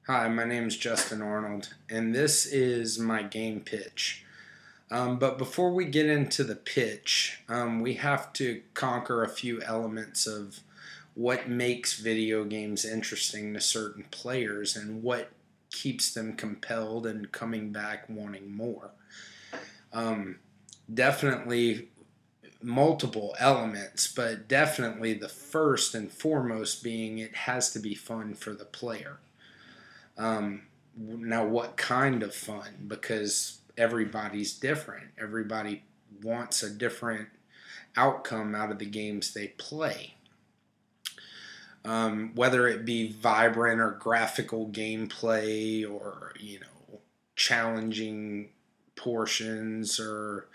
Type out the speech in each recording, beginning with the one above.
Hi, my name is Justin Arnold, and this is my game pitch. But before we get into the pitch, we have to conquer a few elements of what makes video games interesting to certain players and what keeps them compelled and coming back wanting more. Definitely multiple elements, but definitely the first and foremost being it has to be fun for the player. Now, what kind of fun? Because everybody's different. Everybody wants a different outcome out of the games they play. Whether it be vibrant or graphical gameplay or, challenging portions or,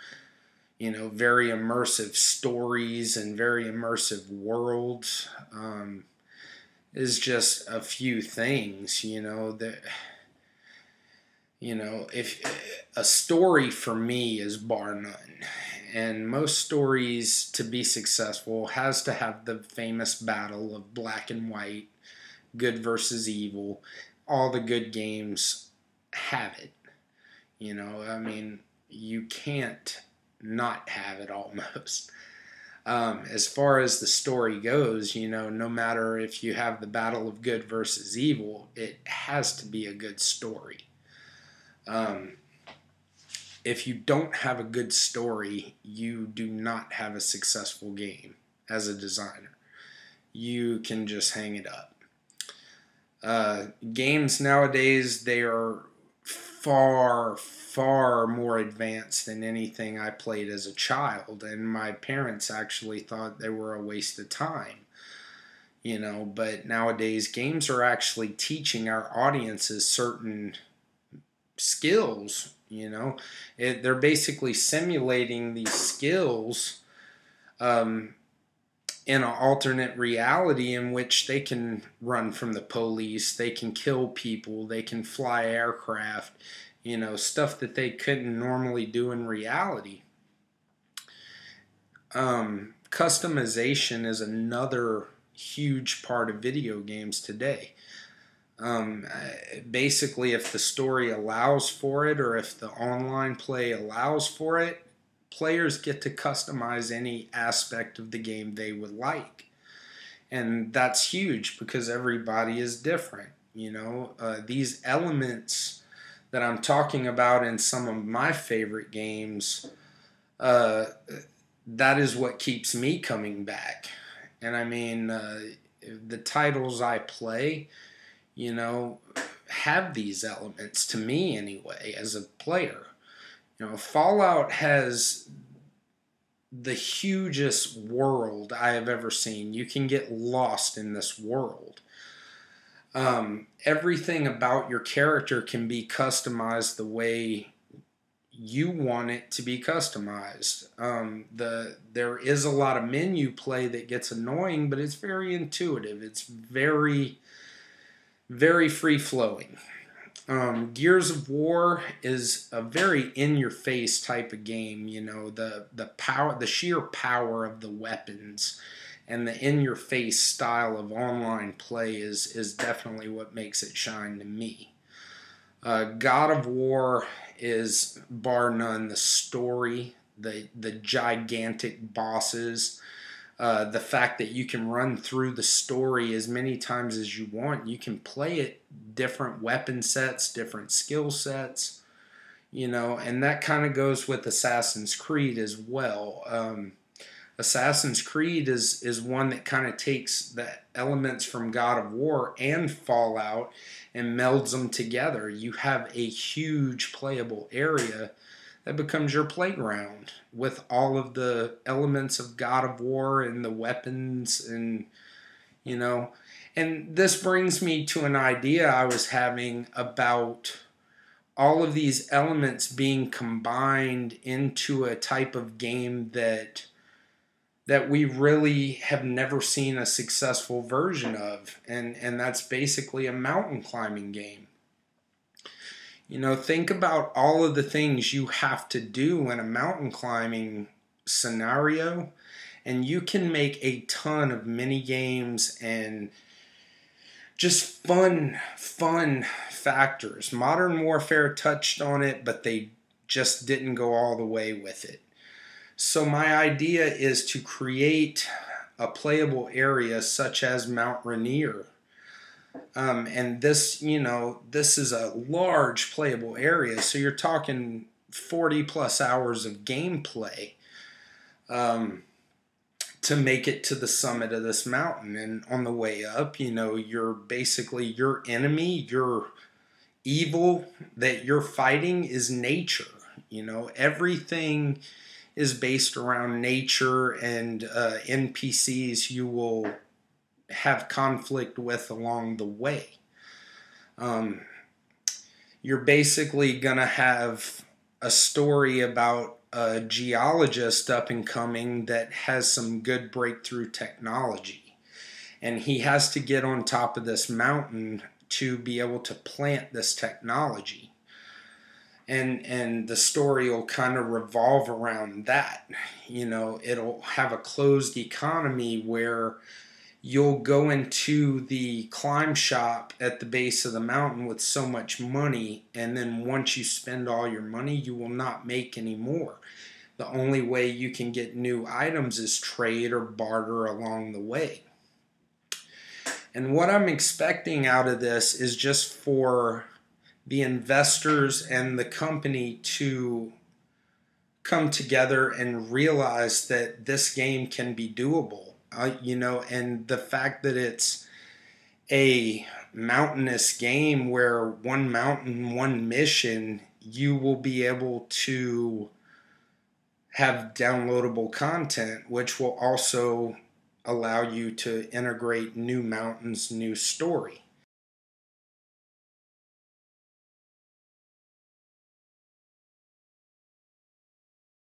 very immersive stories and very immersive worlds. Is just a few things, that if a story for me is bar none, and most stories to be successful has to have the famous battle of black and white, good versus evil. All the good games have it. You can't not have it almost. As far as the story goes, no matter if you have the battle of good versus evil, it has to be a good story. If you don't have a good story, you do not have a successful game as a designer. You can just hang it up. Games nowadays, they are far more advanced than anything I played as a child, and my parents actually thought they were a waste of time. But nowadays games are actually teaching our audiences certain skills. They're basically simulating these skills in an alternate reality in which they can run from the police, they can kill people, they can fly aircraft, stuff that they couldn't normally do in reality. Customization is another huge part of video games today. Basically, if the story allows for it or if the online play allows for it, players get to customize any aspect of the game they would like. And that's huge because everybody is different. These elements that I'm talking about in some of my favorite games, that is what keeps me coming back. And the titles I play, have these elements to me anyway as a player. Fallout has the hugest world I have ever seen. You can get lost in this world. Everything about your character can be customized the way you want it to be customized. There is a lot of menu play that gets annoying, but it's very intuitive. It's very, very free-flowing. Gears of War is a very in-your-face type of game. The power, the sheer power of the weapons, and the in-your-face style of online play is definitely what makes it shine to me. God of War is bar none the story, the gigantic bosses. The fact that you can run through the story as many times as you want. You can play it different weapon sets, different skill sets, and that kind of goes with Assassin's Creed as well. Assassin's Creed is one that kind of takes the elements from God of War and Fallout and melds them together. You have a huge playable area that becomes your playground with all of the elements of God of War and the weapons and this brings me to an idea I was having about all of these elements being combined into a type of game that we really have never seen a successful version of, and that's basically a mountain climbing game. Think about all of the things you have to do in a mountain climbing scenario, and you can make a ton of mini games and just fun factors. Modern Warfare touched on it, but they just didn't go all the way with it. So my idea is to create a playable area such as Mount Rainier. And this, this is a large playable area. So you're talking 40 plus hours of gameplay to make it to the summit of this mountain. And on the way up, you're basically your enemy, your evil that you're fighting is nature. Everything is based around nature and NPCs you will have conflict with along the way. You're basically going to have a story about a geologist up and coming that has some good breakthrough technology. And he has to get on top of this mountain to be able to plant this technology. And the story will kind of revolve around that. It'll have a closed economy where you'll go into the climb shop at the base of the mountain with so much money, and then once you spend all your money, you will not make any more. The only way you can get new items is trade or barter along the way. And what I'm expecting out of this is just for the investors and the company to come together and realize that this game can be doable. And the fact that it's a mountainous game where one mountain, one mission, you will be able to have downloadable content, which will also allow you to integrate new mountains, new story.